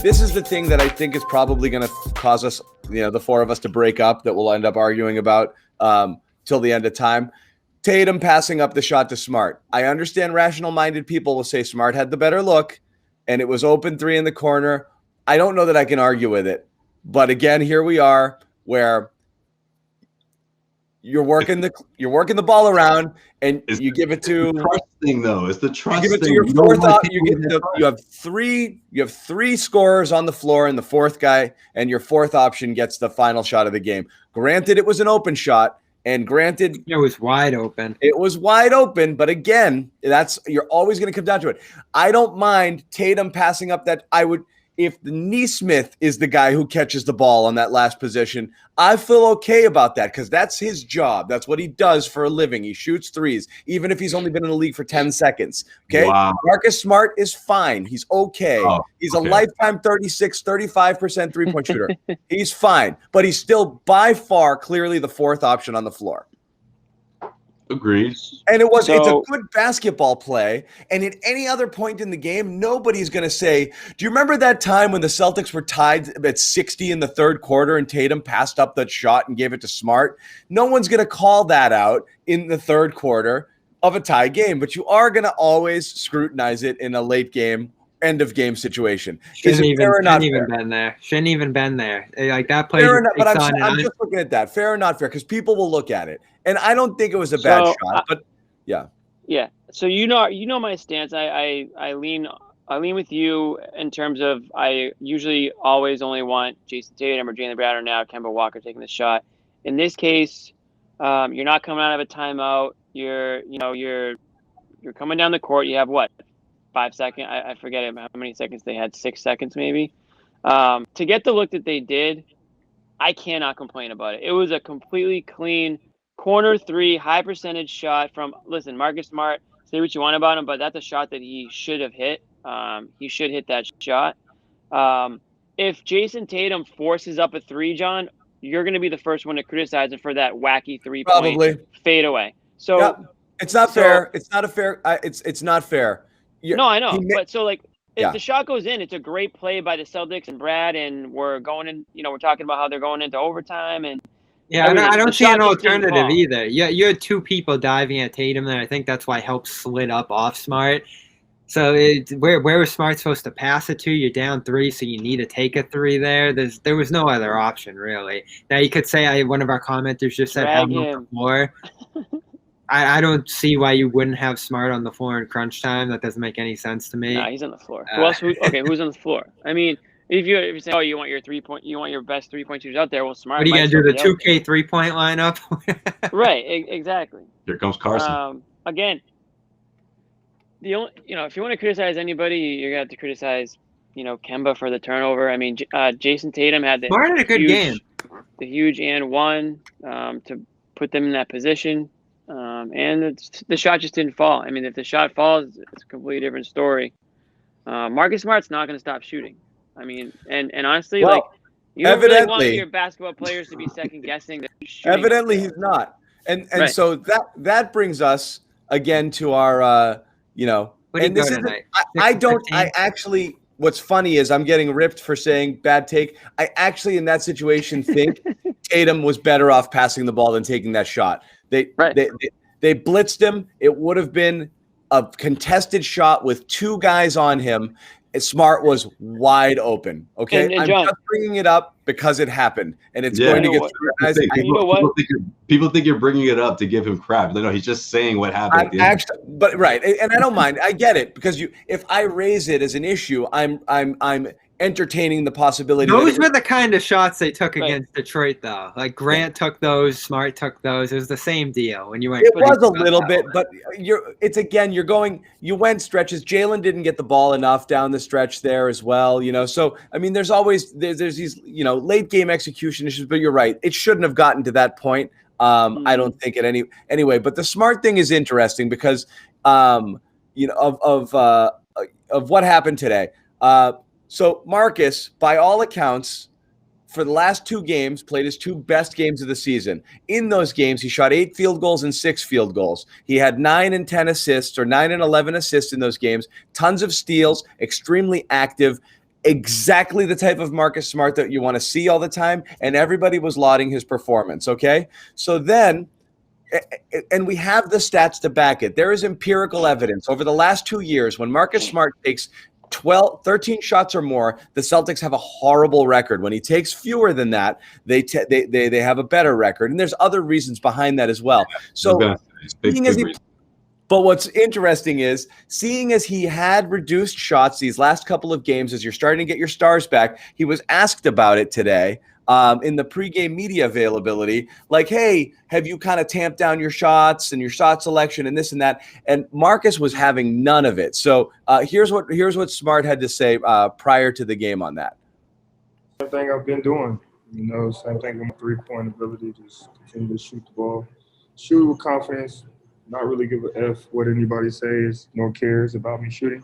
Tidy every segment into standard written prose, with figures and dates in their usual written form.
this is the thing that I think is probably going to cause us, the four of us to break up, that we'll end up arguing about till the end of time. Tatum passing up the shot to Smart. I understand rational-minded people will say Smart had the better look, and it was open three in the corner. I don't know that I can argue with it. But again, here we are where you're working the ball around, and you give it to the trust thing, though. It's the trust you give it thing. to your fourth. You have three scorers on the floor, and the fourth guy and your fourth option gets the final shot of the game. Granted, it was an open shot, and granted, it was wide open. It was wide open, but again, you're always going to come down to it. I don't mind Tatum passing up that. If the Neesmith is the guy who catches the ball on that last position, I feel okay about that because that's his job. That's what he does for a living. He shoots threes, even if he's only been in the league for 10 seconds. Okay. Wow. Marcus Smart is fine. He's okay. He's a lifetime 35% three-point shooter. He's fine, but he's still by far clearly the fourth option on the floor. Agreed. And it's a good basketball play. And at any other point in the game, nobody's going to say, do you remember that time when the Celtics were tied at 60 in the third quarter and Tatum passed up that shot and gave it to Smart? No one's going to call that out in the third quarter of a tie game, but you are going to always scrutinize it in a late game, end of game situation. Shouldn't even been there. Like that play. But I'm just looking at that. Fair or not fair? Because people will look at it. And I don't think it was a bad shot, but yeah. Yeah. So you know my stance. I lean with you in terms of I usually always only want Jayson Tatum or Jaylen Brown or now Kemba Walker taking the shot. In this case, you're not coming out of a timeout. You're coming down the court. You have what? 5 seconds. I forget how many seconds they had. 6 seconds maybe. To get the look that they did, I cannot complain about it. It was a completely clean corner three, high percentage shot from, Marcus Smart, say what you want about him, but that's a shot that he should have hit. He should hit that shot. If Jayson Tatum forces up a three, John, you're going to be the first one to criticize him for that wacky 3-point fade away. So yeah. It's not fair. It's not a fair. It's not fair. No, I know. But if the shot goes in, it's a great play by the Celtics and Brad, and we're going in. We're talking about how they're going into overtime and. Yeah, I don't see an alternative either. Yeah, you had two people diving at Tatum, and I think that's why help slid up off Smart. So where was Smart supposed to pass it to? You're down three, so you need to take a three there. There was no other option, really. Now, you could say one of our commenters just said have him on the floor. I don't see why you wouldn't have Smart on the floor in crunch time. That doesn't make any sense to me. No, he's on the floor. Who's on the floor? I mean, if you say, you want your best 3-point shooters out there, well, Smart. What are you gonna do? The 2K 3-point lineup? Right, exactly. Here comes Carson. Again, the only if you want to criticize anybody, you're gonna have to criticize Kemba for the turnover. I mean, Jayson Tatum had the game, the huge and one to put them in that position, and the shot just didn't fall. I mean, if the shot falls, it's a completely different story. Marcus Smart's not going to stop shooting. I mean, and honestly, you don't really want your basketball players to be second guessing. Evidently, he's not, and right. So that brings us again to our and this is I actually. What's funny is I'm getting ripped for saying bad take. I actually, in that situation, think Tatum was better off passing the ball than taking that shot. They blitzed him. It would have been a contested shot with two guys on him. Smart was wide open. Okay, and I'm John, just bringing it up because it happened, and it's going to get scrutinized. People think you're bringing it up to give him crap. No, he's just saying what happened. Right, and I don't mind. I get it because if I raise it as an issue, I'm entertaining the possibility. Those were the kind of shots they took against Detroit, though. Like Grant took those, Smart took those. It was the same deal when you went. It was a little bit, but you went stretches. Jaylen didn't get the ball enough down the stretch there as well. So I mean, there's these late game execution issues. But you're right, it shouldn't have gotten to that point. I don't think anyway. But the Smart thing is interesting because of what happened today. So Marcus, by all accounts, for the last two games, played his two best games of the season. In those games, he shot 8 field goals and 6 field goals. He had 9 and 10 assists, or 9 and 11 assists in those games. Tons of steals, extremely active. exactly the type of Marcus Smart that you want to see all the time, and everybody was lauding his performance, okay? So then, and we have the stats to back it. There is empirical evidence. Over the last 2 years, when Marcus Smart takes 13 shots or more, the Celtics have a horrible record. When he takes fewer than that, they have a better record. And there's other reasons behind that as well. So, but what's interesting is, seeing as he had reduced shots these last couple of games, as you're starting to get your stars back, he was asked about it today in the pregame media availability, like, hey, have you kind of tamped down your shots and your shot selection and this and that? And Marcus was having none of it. So here's what Smart had to say prior to the game on that. Same thing I've been doing, same thing with my three-point ability, just continue to shoot the ball, shoot with confidence, not really give a F what anybody says, nor cares about me shooting.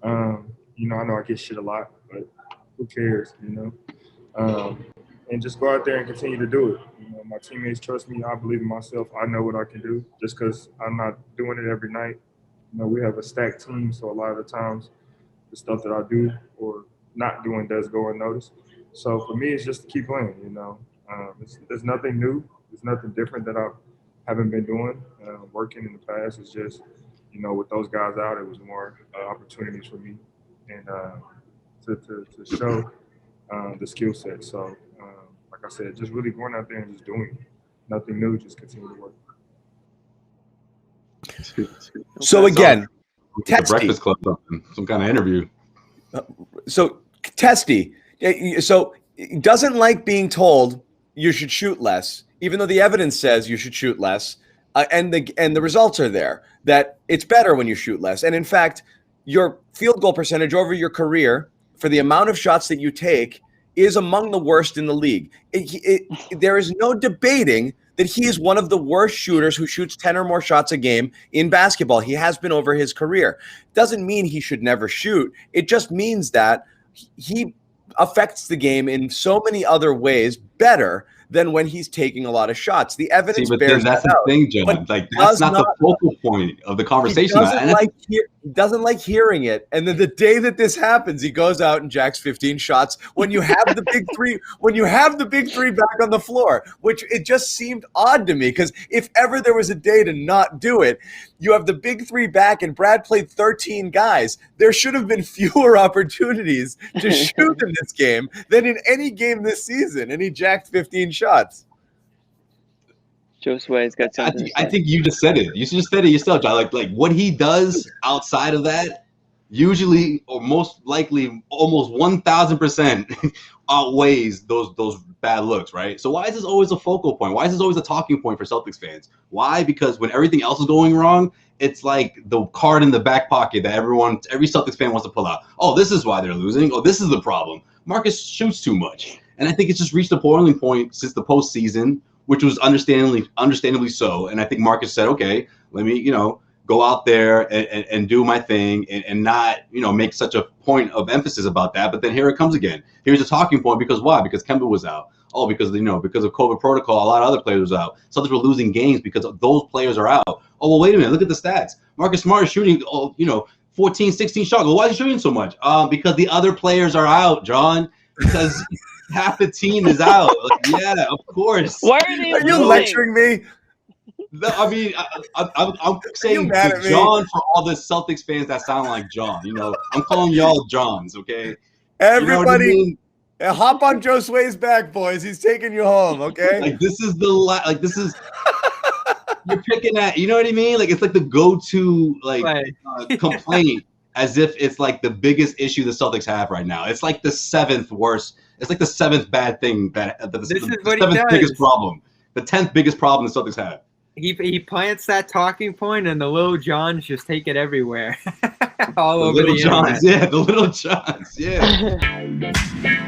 I know I get shit a lot, but who cares, and just go out there and continue to do it. My teammates trust me. I believe in myself. I know what I can do just because I'm not doing it every night. We have a stacked team, so a lot of the times the stuff that I do or not doing does go unnoticed. So for me, it's just to keep playing, There's nothing new. There's nothing different that I haven't been doing. Working in the past is just, with those guys out, it was more opportunities for me and to show the skill set. So, like I said, just really going out there and just doing it. Nothing new, just continue to work. So again, Testy. Breakfast Club, some kind of interview. So Testy, so doesn't like being told you should shoot less, even though the evidence says you should shoot less, and the results are there that it's better when you shoot less. And in fact, your field goal percentage over your career for the amount of shots that you take is among the worst in the league. There is no debating that he is one of the worst shooters who shoots 10 or more shots a game in basketball. He has been over his career. Doesn't mean he should never shoot. It just means that he affects the game in so many other ways better than when he's taking a lot of shots. The evidence bears that's that out. The thing, John. Like, that's not the focal point of the conversation. He doesn't like hearing it. And then the day that this happens, he goes out and jacks 15 shots when you have the big three, back on the floor, which it just seemed odd to me, because if ever there was a day to not do it, you have the big three back and Brad played 13 guys. There should have been fewer opportunities to shoot in this game than in any game this season. And he jacked 15 shots. Josue's got something. I think you just said it. You just said it yourself, John. Like what he does outside of that, usually or most likely, almost 1,000% outweighs those bad looks, right? So why is this always a focal point? Why is this always a talking point for Celtics fans? Why? Because when everything else is going wrong, it's like the card in the back pocket that every Celtics fan wants to pull out. Oh, this is why they're losing. Oh, this is the problem. Marcus shoots too much. And I think it's just reached a boiling point since the postseason, which was understandably so. And I think Marcus said, okay, let me, go out there and do my thing and not, make such a point of emphasis about that. But then here it comes again. Here's a talking point because why? Because Kemba was out. Oh, because of COVID protocol, a lot of other players were out. Celtics were losing games because those players are out. Oh, well, wait a minute. Look at the stats. Marcus Smart is shooting, 14, 16 shots. Well, why is he shooting so much? Because the other players are out, John. Because half the team is out. Like, yeah, of course. Why are they? Are you lecturing me? No, I mean, I'm saying John for all the Celtics fans that sound like John. I'm calling y'all Johns, okay? Everybody, hop on Josue's back, boys. He's taking you home, okay? Like this is you're picking at. You know what I mean? Like it's like the go-to complaint, as if it's like the biggest issue the Celtics have right now. It's like the seventh worst. It's like the seventh bad thing the seventh biggest problem. The 10th biggest problem the Celtics have. He plants that talking point, and the little Johns just take it everywhere, all over the internet. Yeah, the little Johns, yeah.